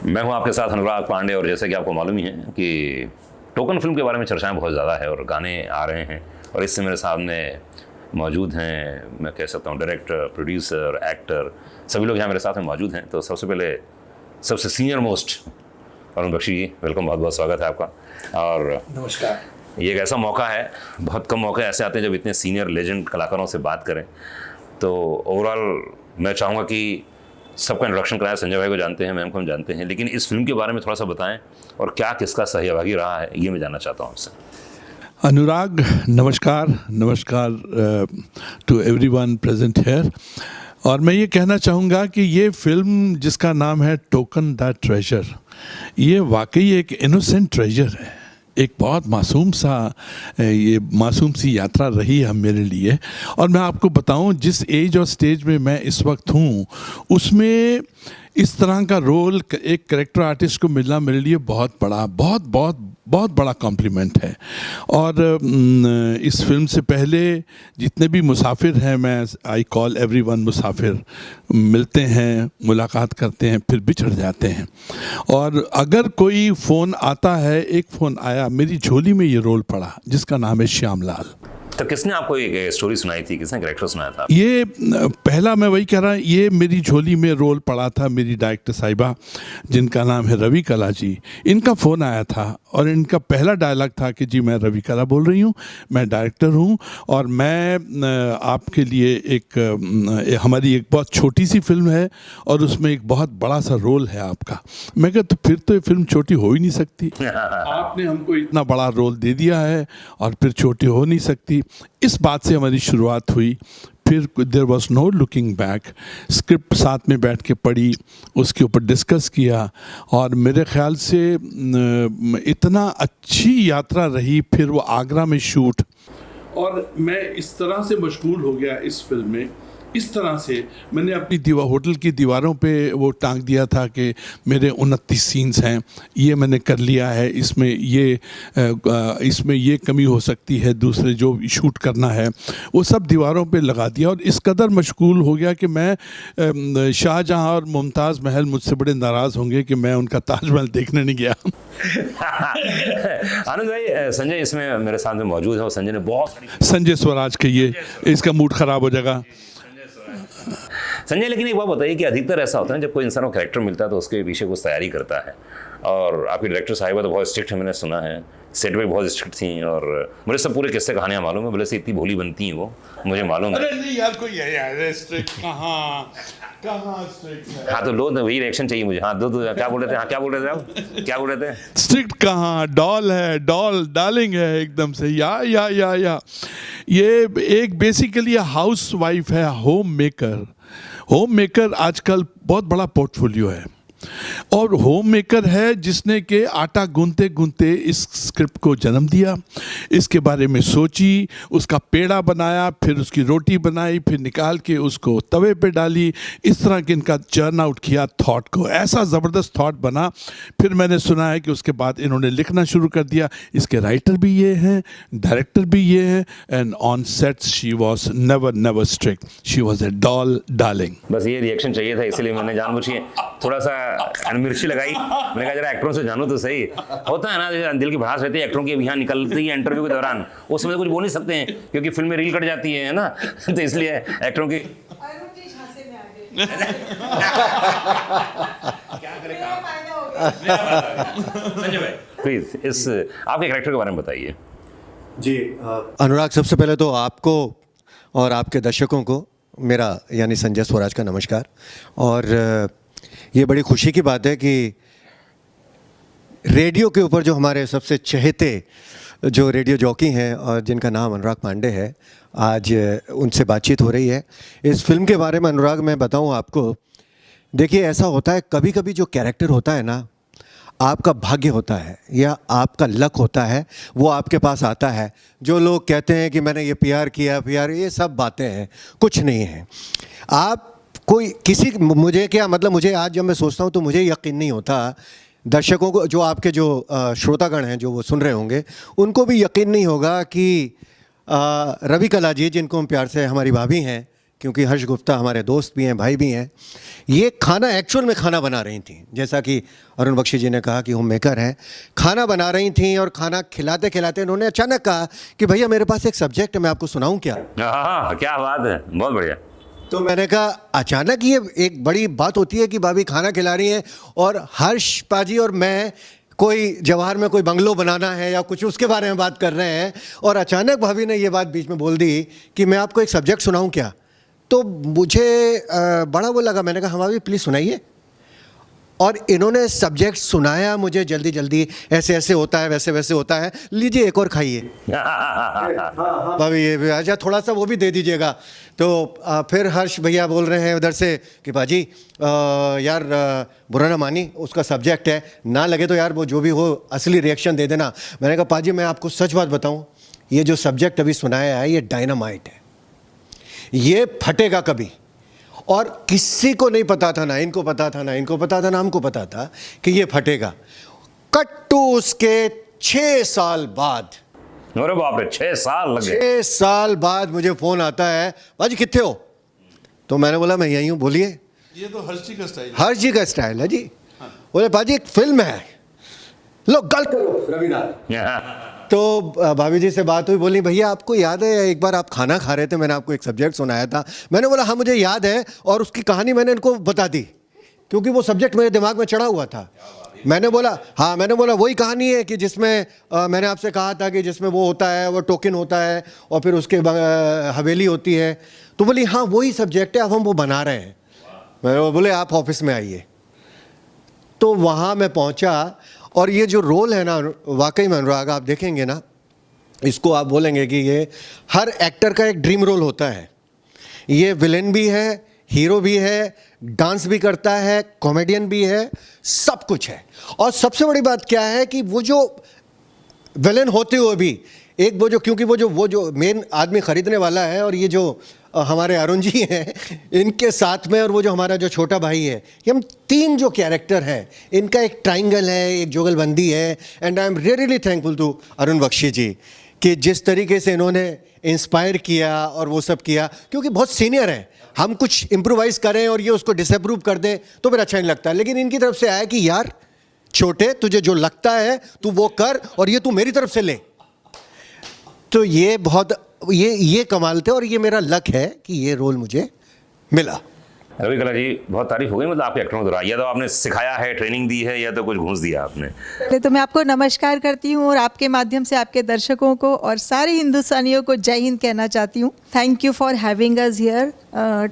मैं हूं आपके साथ अनुराग पांडे, और जैसे कि आपको मालूम ही है कि टोकन फिल्म के बारे में चर्चाएं बहुत ज़्यादा है और गाने आ रहे हैं, और इससे मेरे सामने मौजूद हैं, मैं कह सकता हूं, डायरेक्टर, प्रोड्यूसर, एक्टर, सभी लोग यहाँ मेरे साथ में मौजूद हैं। तो सबसे पहले सबसे सीनियर मोस्ट अरुण बख्शी जी, वेलकम, बहुत बहुत स्वागत है आपका। और नमस्कार। ये एक ऐसा मौका है, बहुत कम मौके ऐसे आते हैं जब इतने सीनियर लेजेंड कलाकारों से बात करें। तो ओवरऑल मैं चाहूँगा कि सबका इंट्रोडक्शन कराएं। संजय भाई को जानते हैं, मैम को हम जानते हैं, लेकिन इस फिल्म के बारे में थोड़ा सा बताएं और क्या किसका सहभागी रहा है, ये मैं जानना चाहता हूँ आपसे। अनुराग, नमस्कार। नमस्कार टू एवरीवन प्रेजेंट हियर। और मैं ये कहना चाहूँगा कि ये फिल्म जिसका नाम है टोकन द ट्रेजर, ये वाकई एक इनोसेंट ट्रेजर है। एक बहुत मासूम सी यात्रा रही है मेरे लिए। और मैं आपको बताऊं, जिस एज और स्टेज में मैं इस वक्त हूं, उसमें इस तरह का रोल एक कैरेक्टर आर्टिस्ट को मिलना मेरे लिए बहुत बड़ा कॉम्प्लीमेंट है। और इस फिल्म से पहले जितने भी मुसाफिर हैं, मैं आई कॉल एवरीवन मुसाफिर, मिलते हैं, मुलाकात करते हैं, फिर बिछड़ जाते हैं। और अगर कोई फ़ोन आता है, एक फ़ोन आया, मेरी झोली में ये रोल पड़ा जिसका नाम है श्यामलाल। तो किसने आपको एक स्टोरी सुनाई थी, किसने कैरेक्टर सुनाया था? ये पहला, मैं वही कह रहा, ये मेरी झोली में रोल पड़ा था मेरी डायरेक्टर साहिबा जिनका नाम है रवि कला जी। इनका फ़ोन आया था और इनका पहला डायलॉग था कि जी मैं रवि कला बोल रही हूँ, मैं डायरेक्टर हूँ, और मैं आपके लिए हमारी एक बहुत छोटी सी फिल्म है और उसमें एक बहुत बड़ा सा रोल है आपका। मैं कहा तो फिर तो ये फिल्म छोटी हो ही नहीं सकती। आपने हमको इतना बड़ा रोल दे दिया है और फिर छोटी हो नहीं सकती। इस बात से हमारी शुरुआत हुई। फिर there was no looking back. Script साथ में बैठ के पढ़ी, उसके ऊपर डिस्कस किया, और मेरे ख्याल से इतना अच्छी यात्रा रही। फिर वो आगरा में शूट, और मैं इस तरह से मशगूल हो गया इस फिल्म में, इस तरह से मैंने अपनी होटल की दीवारों पे वो टांग दिया था कि मेरे 29 सीन्स हैं, ये मैंने कर लिया है, इसमें ये कमी हो सकती है, दूसरे जो शूट करना है वो सब दीवारों पे लगा दिया। और इस कदर मशगूल हो गया कि मैं शाहजहां और मुमताज़ महल मुझसे बड़े नाराज़ होंगे कि मैं उनका ताजमहल देखने नहीं गया। आनंद भाई, संजय इसमें मेरे साथ में मौजूद है, और संजय ने संजय स्वराज के, ये इसका मूड ख़राब हो जाएगा संजय। लेकिन एक बात बताइए कि अधिकतर ऐसा होता है जब कोई इंसान को कैरेक्टर मिलता है तो उसके पीछे कुछ तैयारी करता है, और आपकी डायरेक्टर साहिबा तो बहुत स्ट्रिक्ट है, मैंने सुना है, सेट पे बहुत स्ट्रिक्ट थी, और मुझे सब पूरे किस्से कहानियां मालूम है, बोले से इतनी भोली बनती हैं वो, मुझे मालूम है। अरे नहीं यार, कोई यार स्ट्रिक्ट कहाँ स्ट्रिक्ट है। हाँ तो लो, वही रिएक्शन चाहिए मुझे। हाँ दो क्या बोल रहे थे? हाँ क्या बोल रहे थे आप? क्या बोल रहे थे? स्ट्रिक्ट कहाँ, डॉल है, डार्लिंग है एकदम से। या ये एक बेसिकली हाउस वाइफ है, होम मेकर आजकल बहुत बड़ा पोर्टफोलियो है, और होम मेकर है जिसने के आटा गूंथते इस स्क्रिप्ट को जन्म दिया, इसके बारे में सोची, उसका पेड़ा बनाया, फिर उसकी रोटी बनाई, फिर निकाल के उसको तवे पे डाली, इस तरह के इनका चर्न आउट किया थॉट को। ऐसा ज़बरदस्त थॉट बना। फिर मैंने सुना है कि उसके बाद इन्होंने लिखना शुरू कर दिया। इसके राइटर भी ये हैं, डायरेक्टर भी ये हैं, and on sets she was never strict, she was a doll darling. बस ये रिएक्शन चाहिए था, इसीलिए मैंने जानबूझ के थोड़ा सा मिर्ची लगाई। मैंने कहा जरा एक्टरों से जानो तो सही। होता है ना, दिल की भड़ास रहती है एक्टरों की, अब यहाँ निकलती है इंटरव्यू के दौरान, उस समय कुछ बोल नहीं सकते हैं क्योंकि फिल्म में रील कट जाती है ना, तो इसलिए एक्टरों की संजय भाई प्लीज इस आपके कैरेक्टर के बारे में बताइए। जी अनुराग, सबसे पहले तो आपको और आपके दर्शकों को मेरा यानी संजय स्वराज का नमस्कार। और ये बड़ी खुशी की बात है कि रेडियो के ऊपर जो हमारे सबसे चहेते जो रेडियो जॉकी हैं और जिनका नाम अनुराग पांडे है, आज उनसे बातचीत हो रही है। इस फिल्म के बारे में अनुराग मैं बताऊं आपको, देखिए ऐसा होता है कभी कभी जो कैरेक्टर होता है ना, आपका भाग्य होता है या आपका लक होता है, वो आपके पास आता है। जो लोग कहते हैं कि मैंने ये पीआर किया, ये सब बातें हैं, कुछ नहीं है। आप कोई किसी मुझे क्या मतलब, मुझे आज जब मैं सोचता हूँ तो मुझे यकीन नहीं होता, दर्शकों को, जो आपके जो श्रोतागण हैं जो वो सुन रहे होंगे, उनको भी यकीन नहीं होगा कि रवि कला जी, जिनको हम प्यार से हमारी भाभी हैं, क्योंकि हर्ष गुप्ता हमारे दोस्त भी हैं, भाई भी हैं। ये खाना एक्चुअल में खाना बना रही थी, जैसा कि अरुण बख्शी जी ने कहा कि होम मेकर हैं, खाना बना रही थी और खाना खिलाते खिलाते उन्होंने अचानक कहा कि भैया मेरे पास एक सब्जेक्ट है, मैं आपको सुनाऊं क्या? हाँ, क्या बात है, बहुत बढ़िया। तो मैंने कहा अचानक ये एक बड़ी बात होती है कि भाभी खाना खिला रही हैं और हर्ष पाजी और मैं कोई जवाहर में कोई बंगलो बनाना है या कुछ उसके बारे में बात कर रहे हैं, और अचानक भाभी ने ये बात बीच में बोल दी कि मैं आपको एक सब्जेक्ट सुनाऊं क्या? तो मुझे बड़ा वो लगा। मैंने कहा हाँ भाभी प्लीज़ सुनाइए। और इन्होंने सब्जेक्ट सुनाया मुझे जल्दी जल्दी, ऐसे ऐसे होता है, वैसे वैसे होता है, लीजिए एक और खाइए। भाभी ये भी अच्छा थोड़ा सा वो भी दे दीजिएगा। तो फिर हर्ष भैया बोल रहे हैं उधर से कि बाजी यार बुरा ना मानी, उसका सब्जेक्ट है, ना लगे तो यार वो जो भी हो असली रिएक्शन दे देना। मैंने कहा पाजी मैं आपको सच बात बताऊं, ये जो सब्जेक्ट अभी सुनाया है ये डायनामाइट है, ये फटेगा कभी। और किसी को नहीं पता था, ना इनको पता था, ना इनको पता था, ना हमको पता था कि ये फटेगा। कट्टू उसके 6 साल बाद, अरे बाप रे, 6 साल लग गए। 6 साल बाद मुझे फोन आता है, बाजी कितने हो? तो मैंने बोला मैं यहीं हूँ, बोलिए। ये तो हर्ष जी का स्टाइल है। हर्ष जी का स्टाइल है जी। बोले बाजी एक फिल्म है, लो गलत करो रविनाथ। तो भाभी जी से बात हुई, बोली भैया आपको याद है एक बार आप खाना खा रहे थे, मैंने आपको एक सब्जेक्ट सुनाया था? मैंने बोला हाँ मुझे याद है, और उसकी कहानी मैंने इनको बता दी क्योंकि वो सब्जेक्ट मेरे दिमाग में चढ़ा हुआ था। मैंने बोला हाँ, मैंने बोला वही कहानी है कि जिसमें मैंने आपसे कहा था कि जिसमें वो होता है, वो टोकन होता है और फिर उसके हवेली होती है। तो बोली हाँ वही सब्जेक्ट है, अब हम वो बना रहे हैं। मैंने बोले आप ऑफिस में आइए। तो वहाँ मैं पहुँचा, और ये जो रोल है ना वाकई में अनुराग आप देखेंगे ना, इसको आप बोलेंगे कि ये हर एक्टर का एक ड्रीम रोल होता है। ये विलेन भी है, हीरो भी है, डांस भी करता है, कॉमेडियन भी है, सब कुछ है। और सबसे बड़ी बात क्या है कि वो जो विलेन होते हुए भी एक वो जो, क्योंकि वो जो मेन आदमी खरीदने वाला है, और ये जो हमारे अरुण जी हैं इनके साथ में, और वो जो हमारा जो छोटा भाई है, ये हम 3 जो कैरेक्टर हैं इनका एक ट्राइंगल है, एक जुगलबंदी है। And I am really thankful to Arun Bakshi ji कि जिस तरीके से इन्होंने इंस्पायर किया और वो सब किया, क्योंकि बहुत सीनियर हैं। हम कुछ इम्प्रोवाइज़ करें और ये उसको डिसअप्रूव कर दें तो फिर अच्छा नहीं लगता, लेकिन इनकी तरफ से आया कि यार छोटे तुझे जो लगता है तू वो कर, और ये तू मेरी तरफ से ले। तो ये बहुत ये कमाल थे, और ये मेरा लक है कि ये रोल मुझे मिला। रवि कला जी बहुत तारीफ हो गई, मतलब आपके एक्टरों के द्वारा, या तो आपने सिखाया है, ट्रेनिंग दी है, या तो कुछ घूस दिया आपने। पहले तो मैं आपको नमस्कार करती हूँ और आपके माध्यम से आपके दर्शकों को और सारे हिंदुस्तानियों को जय हिंद कहना चाहती हूँ। Thank you for having us here.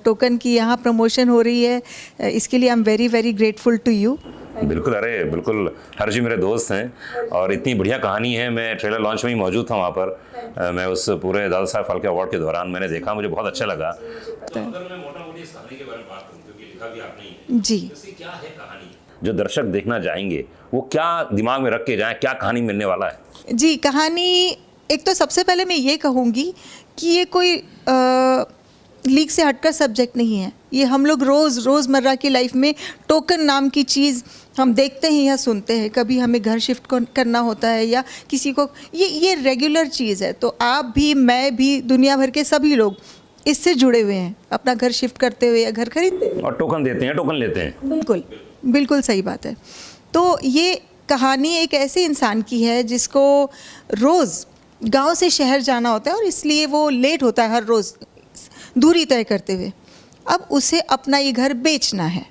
Token की यहाँ प्रमोशन हो रही है, इसके लिए I am very very grateful to you. बिल्कुल, अरे बिल्कुल, हर्ष जी मेरे दोस्त हैं और इतनी बढ़िया कहानी है। मैं ट्रेलर लॉन्च में ही मौजूद था वहाँ पर। मैं उस पूरे दादा साहब फाल्के अवार्ड के दौरान मैंने देखा, मुझे बहुत अच्छा लगा। अगर मैं मोटा-मोटी इस कहानी के बारे में बात करूँ, क्योंकि लिखा भी आपने ही, जी, इसकी क्या है कहानी जो दर्शक देखना जाएंगे, वो क्या दिमाग में रख के जाएं, क्या कहानी मिलने वाला है? जी, कहानी एक तो सबसे पहले मैं ये कहूँगी कि ये कोई लीक से हटकर सब्जेक्ट नहीं है। ये हम लोग रोज़मर्रा की लाइफ में टोकन नाम की चीज़ हम देखते हैं या सुनते हैं। कभी हमें घर शिफ्ट करना होता है या किसी को, ये रेगुलर चीज़ है। तो आप भी, मैं भी, दुनिया भर के सभी लोग इससे जुड़े हुए हैं, अपना घर शिफ्ट करते हुए या घर खरीदते हुए। और टोकन देते हैं, टोकन लेते हैं। बिल्कुल बिल्कुल सही बात है। तो ये कहानी एक ऐसे इंसान की है जिसको रोज़ गांव से शहर जाना होता है और इसलिए वो लेट होता है हर रोज़ दूरी तय करते हुए। अब उसे अपना ये घर बेचना है।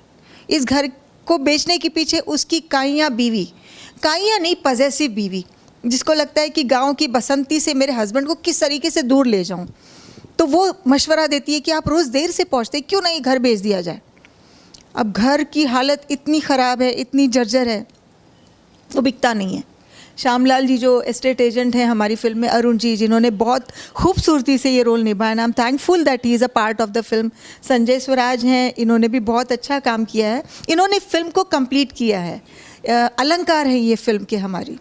इस घर को बेचने के पीछे उसकी काइयाँ नहीं, पजेसिव बीवी, जिसको लगता है कि गांव की बसंती से मेरे हस्बैंड को किस तरीके से दूर ले जाऊं। तो वो मशवरा देती है कि आप रोज़ देर से पहुंचते, क्यों नहीं घर बेच दिया जाए। अब घर की हालत इतनी ख़राब है, इतनी जर्जर है, वो बिकता नहीं है। श्यामलाल जी जो एस्टेट एजेंट हैं हमारी फिल्म में, अरुण जी जिन्होंने बहुत खूबसूरती से ये रोल निभाया, I am thankful that he is a part of the film. Sanjay Swaraj हैं, इन्होंने भी बहुत अच्छा काम किया है। इन्होंने फिल्म को कंप्लीट किया है। अलंकार है ये फिल्म के हमारी।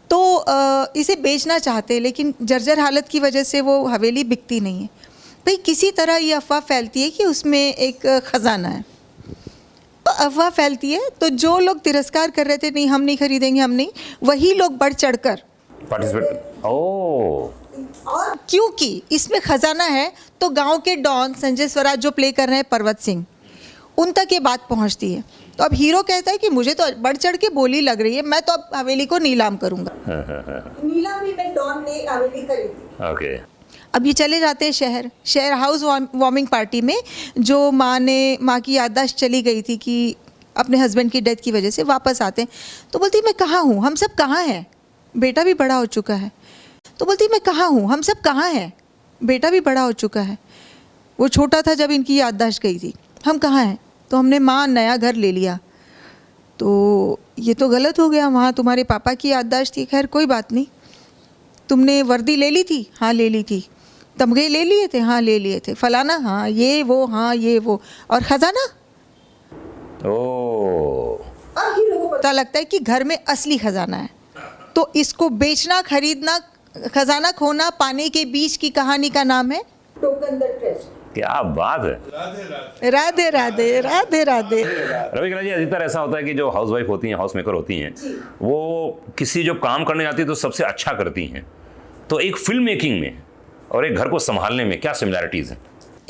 तो इसे बेचना चाहते हैं, लेकिन जर्जर हालत की वजह से वो हवेली बिकती नहीं है। भाई किसी तरह ये अफवाह फैलती है कि उसमें एक ख़जाना है। तो अफवाह फैलती है तो जो लोग तिरस्कार कर रहे थे, नहीं हम नहीं खरीदेंगे, हम नहीं, वही लोग बढ़ चढ़कर पार्टिसिपेट, ओह और क्योंकि इसमें खजाना है तो गांव के डॉन संजय स्वराज जो प्ले कर रहे हैं पर्वत सिंह, उन तक ये बात पहुंचती है। तो अब हीरो कहता है कि मुझे तो बढ़ चढ़ के बोली लग रही है, मैं तो अब हवेली को नीलाम करूंगा। नीलाम भी में डॉन ने हवेली खरीदी। ओके। अब ये चले जाते हैं शहर हाउस वार्मिंग पार्टी में, जो माँ की याददाश्त चली गई थी कि अपने हस्बैंड की डेथ की वजह से, वापस आते हैं तो बोलती मैं कहाँ हूँ, हम सब कहाँ हैं, बेटा भी बड़ा हो चुका है। तो बोलती मैं कहाँ हूँ, हम सब कहाँ हैं, बेटा भी बड़ा हो चुका है। वो छोटा था जब इनकी याददाश्त गई थी, हम कहाँ हैं। तो हमने माँ नया घर ले लिया। तो ये तो गलत हो गया, वहाँ तुम्हारे पापा की याददाश्त थी। खैर कोई बात नहीं, तुमने वर्दी ले ली थी? हाँ ले ली थी। तमगे ले लिए थे? हाँ ले लिए थे। फलाना? हाँ ये वो, हाँ ये वो। और खजाना? अब हीरो को पता लगता है कि घर में असली खजाना है। तो इसको बेचना, खरीदना, खजाना खोना पाने के बीच की कहानी का नाम है टोकन द ट्रेजर। क्या बात है। राधे राधे राधे राधे। रवि कला जी, अधिकतर ऐसा होता है कि जो हाउस वाइफ होती हैं, हाउस मेकर होती हैं, वो किसी जो काम करने जाती है तो सबसे अच्छा करती हैं। तो एक फिल्म मेकिंग में और एक घर को संभालने में क्या सिमिलैरिटीज हैं?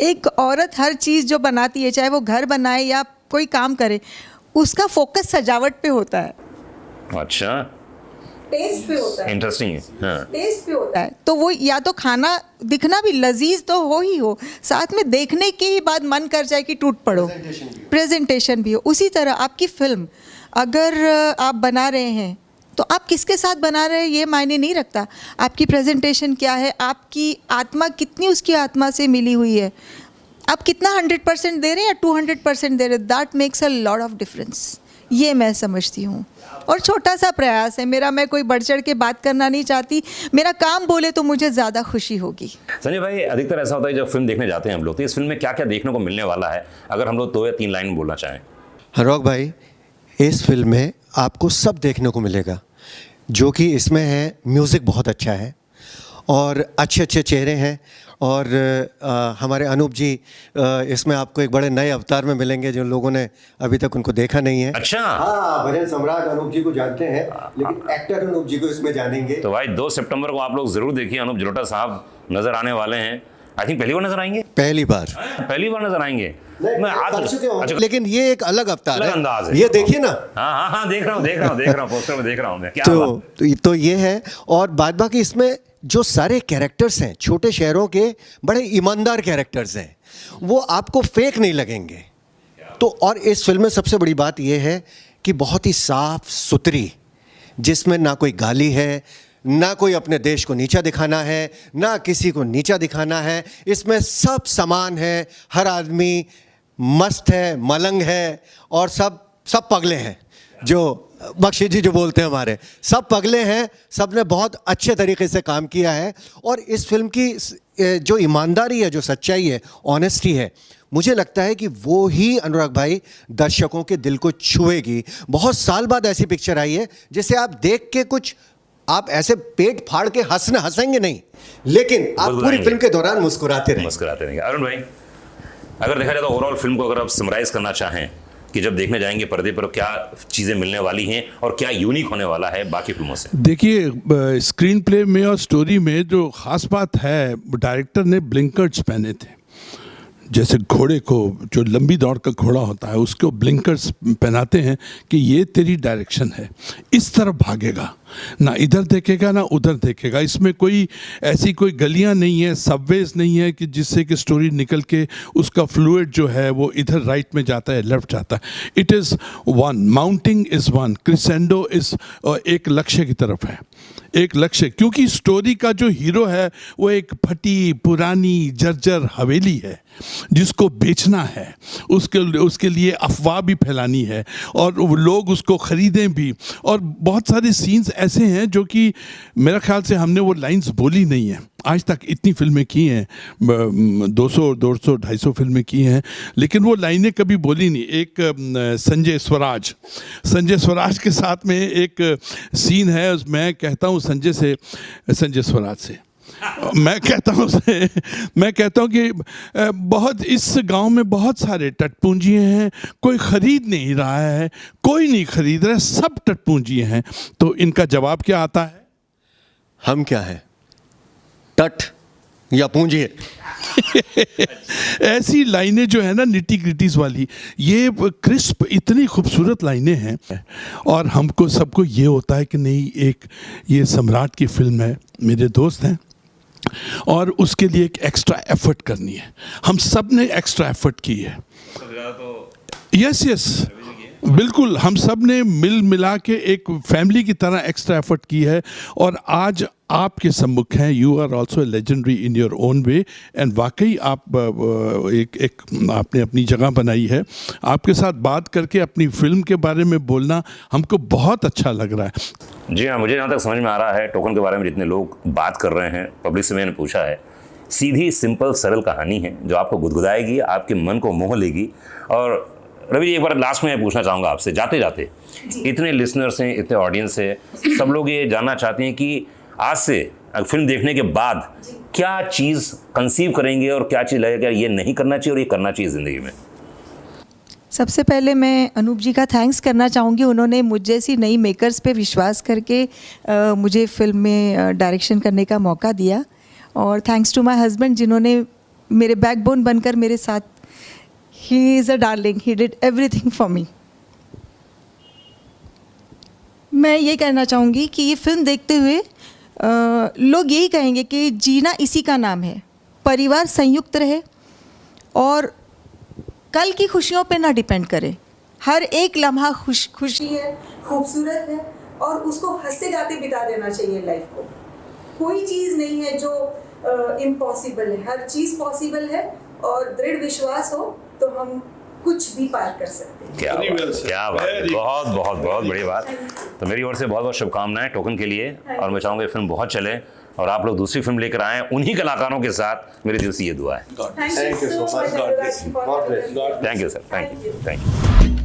एक औरत हर चीज़ जो बनाती है, चाहे वो घर बनाए या कोई काम करे, उसका फोकस सजावट पे होता है। अच्छा, टेस्ट पे होता है। इंटरेस्टिंग है। हाँ। टेस्ट पे होता है। तो वो या तो खाना दिखना भी लजीज तो हो ही हो, साथ में देखने के ही बाद मन कर जाए कि टूट पड़ो, प्रेजेंटेशन भी हो। उसी तरह आपकी फिल्म अगर आप बना रहे हैं तो आप किसके साथ बना रहे हैं ये मायने नहीं रखता। आपकी प्रेजेंटेशन क्या है, आपकी आत्मा कितनी उसकी आत्मा से मिली हुई है, आप कितना 100% दे रहे हैं या 200% दे रहे हैं, that makes a lot of difference. ये मैं समझती हूँ। और छोटा सा प्रयास है मेरा, मैं कोई बढ़ चढ़ के बात करना नहीं चाहती, मेरा काम बोले तो मुझे ज़्यादा खुशी होगी। संजय भाई, अधिकतर ऐसा होता है जब फिल्म देखने जाते हैं हम लोग, तो इस फिल्म में क्या क्या देखने को मिलने वाला है, अगर हम लोग 2 या 3 लाइन बोलना चाहें? अनुराग भाई, इस फिल्म में आपको सब देखने को मिलेगा। जो कि इसमें है, म्यूज़िक बहुत अच्छा है और अच्छे अच्छे चेहरे हैं। और हमारे अनूप जी इसमें आपको एक बड़े नए अवतार में मिलेंगे, जो लोगों ने अभी तक उनको देखा नहीं है। अच्छा। हाँ, भजन सम्राट अनूप जी को जानते हैं, लेकिन एक्टर अनूप जी को इसमें जानेंगे। तो भाई 2 सितंबर को आप लोग जरूर देखिए, अनूप जलोटा साहब नजर आने वाले हैं। आई थिंक पहली बार नजर आएंगे। पहली बार नजर आएंगे। मैं कर चुके हूं, लेकिन ये एक अलग अवतार अलग है, अंदाज है। ये देखिए ना। हाँ, देख रहा हूँ पोस्टर में देख रहा हूँ मैं। क्या बात। तो ये है। और बाद बाकी इसमें जो सारे कैरेक्टर्स हैं, छोटे शहरों के बड़े ईमानदार कैरेक्टर्स हैं, वो आपको फेक नहीं लगेंगे। तो और इस फिल्म में सबसे बड़ी बात ये है कि बहुत ही साफ सुथरी, जिसमें ना कोई गाली है, ना कोई अपने देश को नीचा दिखाना है, ना किसी को नीचा दिखाना है। इसमें सब समान है, हर आदमी मस्त है, मलंग है और सब पगले हैं। जो बख्शी जी जो बोलते हैं, हमारे सब पगले हैं। सब ने बहुत अच्छे तरीके से काम किया है। और इस फिल्म की जो ईमानदारी है, जो सच्चाई है, ऑनेस्टी है, मुझे लगता है कि वो ही अनुराग भाई दर्शकों के दिल को छुएगी। बहुत साल बाद ऐसी पिक्चर आई है जिसे आप देख के कुछ, आप ऐसे पेट फाड़ के हंसेंगे नहीं, लेकिन आप पूरी फिल्म के दौरान मुस्कुराते रहेंगे। अरुण भाई, अगर देखा जाए तो ओवरऑल फिल्म को अगर आप समराइज करना चाहें कि जब देखने जाएंगे पर्दे पर क्या चीज़ें मिलने वाली हैं और क्या यूनिक होने वाला है बाकी फिल्मों से? देखिए, स्क्रीन प्ले में और स्टोरी में जो खास बात है, डायरेक्टर ने ब्लिंकर्स पहने थे। जैसे घोड़े को, जो लंबी दौड़ का घोड़ा होता है, उसको ब्लिंकर्स पहनाते हैं कि ये तेरी डायरेक्शन है, इस तरफ भागेगा, ना इधर देखेगा ना उधर देखेगा। इसमें कोई ऐसी कोई गलियां नहीं है, सबवेज नहीं है कि जिससे कि स्टोरी निकल के उसका फ्लूइड जो है वो इधर राइट में जाता है, लेफ्ट जाता है। It is one, mounting is one, crescendo is एक लक्ष्य की तरफ है, एक लक्ष्य। क्योंकि स्टोरी का जो हीरो है वो एक फटी पुरानी जर्जर हवेली है जिसको बेचना है, उसके लिए अफवाह भी फैलानी है और लोग उसको ख़रीदें भी। और बहुत सारे सीन्स ऐसे हैं जो कि मेरा ख्याल से हमने वो लाइंस बोली नहीं है आज तक। इतनी फिल्में की हैं, 200, 250 फिल्में की हैं, लेकिन वो लाइनें कभी बोली नहीं। एक संजय स्वराज के साथ में एक सीन है, मैं कहता हूँ संजय स्वराज से मैं कहता हूँ कि बहुत, इस गांव में बहुत सारे टटपूंजिए हैं, कोई खरीद नहीं रहा है, कोई नहीं खरीद रहा है, सब टटपूंजिए हैं। तो इनका जवाब क्या आता है? हम क्या हैं? टट या पूंजिए। ऐसी लाइनें जो है ना निटी ग्रिटीज वाली, ये क्रिस्प इतनी खूबसूरत लाइनें हैं। और हमको सबको ये होता है कि नहीं, एक ये सम्राट की फिल्म है, मेरे दोस्त हैं और उसके लिए एक एक्स्ट्रा एफर्ट करनी है। हम सब ने एक्स्ट्रा एफर्ट की है। यस यस, बिल्कुल, हम सब ने मिल मिला के एक फैमिली की तरह एक्स्ट्रा एफर्ट की है। और आज आपके सम्मुख हैं, you are also legendary in your own way, and वाकई आप एक आपने अपनी जगह बनाई है। आपके साथ बात करके अपनी फिल्म के बारे में बोलना हमको बहुत अच्छा लग रहा है। जी हाँ, मुझे जहाँ तक समझ में आ रहा है, टोकन के बारे में जितने लोग बात कर रहे हैं, पब्लिक से मैंने पूछा है, सीधी सिंपल सरल कहानी है जो आपको गुदगुदाएगी, आपके मन को मोह लेगी। और रवि जी, एक बार लास्ट में मैं पूछना चाहूँगा आपसे, जाते जाते, इतने लिसनर्स हैं, इतने ऑडियंस है, सब लोग ये जानना चाहते हैं कि आज से फिल्म देखने के बाद क्या चीज़ कंसीव करेंगे और क्या चीज़ लगेगा ये नहीं करना चाहिए और ये करना चाहिए ज़िंदगी में। सबसे पहले मैं अनूप जी का थैंक्स करना चाहूँगी। उन्होंने मुझ जैसी नई मेकर्स पे विश्वास करके मुझे फिल्म में डायरेक्शन करने का मौका दिया। और थैंक्स टू माय हस्बैंड, जिन्होंने मेरे बैकबोन बनकर मेरे साथ, he is a darling, he did everything for me. मैं ये कहना चाहूँगी कि ये फिल्म देखते हुए लोग यही कहेंगे कि जीना इसी का नाम है, परिवार संयुक्त रहे और कल की खुशियों पे ना डिपेंड करे। हर एक लम्हा खुशी है, खूबसूरत है और उसको हंसते गाते बिता देना चाहिए लाइफ को। कोई चीज़ नहीं है जो इम्पॉसिबल है, हर चीज़ पॉसिबल है और दृढ़ विश्वास हो तो हम कुछ भी पार कर सकते हैं। क्या बात है, बहुत बहुत बहुत बड़ी बात। तो मेरी ओर से बहुत बहुत शुभकामनाएं टोकन के लिए, और मैं चाहूँगा ये फिल्म बहुत चले और आप लोग दूसरी फिल्म लेकर आएँ उन्हीं कलाकारों के साथ। मेरे दिल से ये दुआ है। Thank you so much. God bless you. God bless you. Thank you sir, thank you.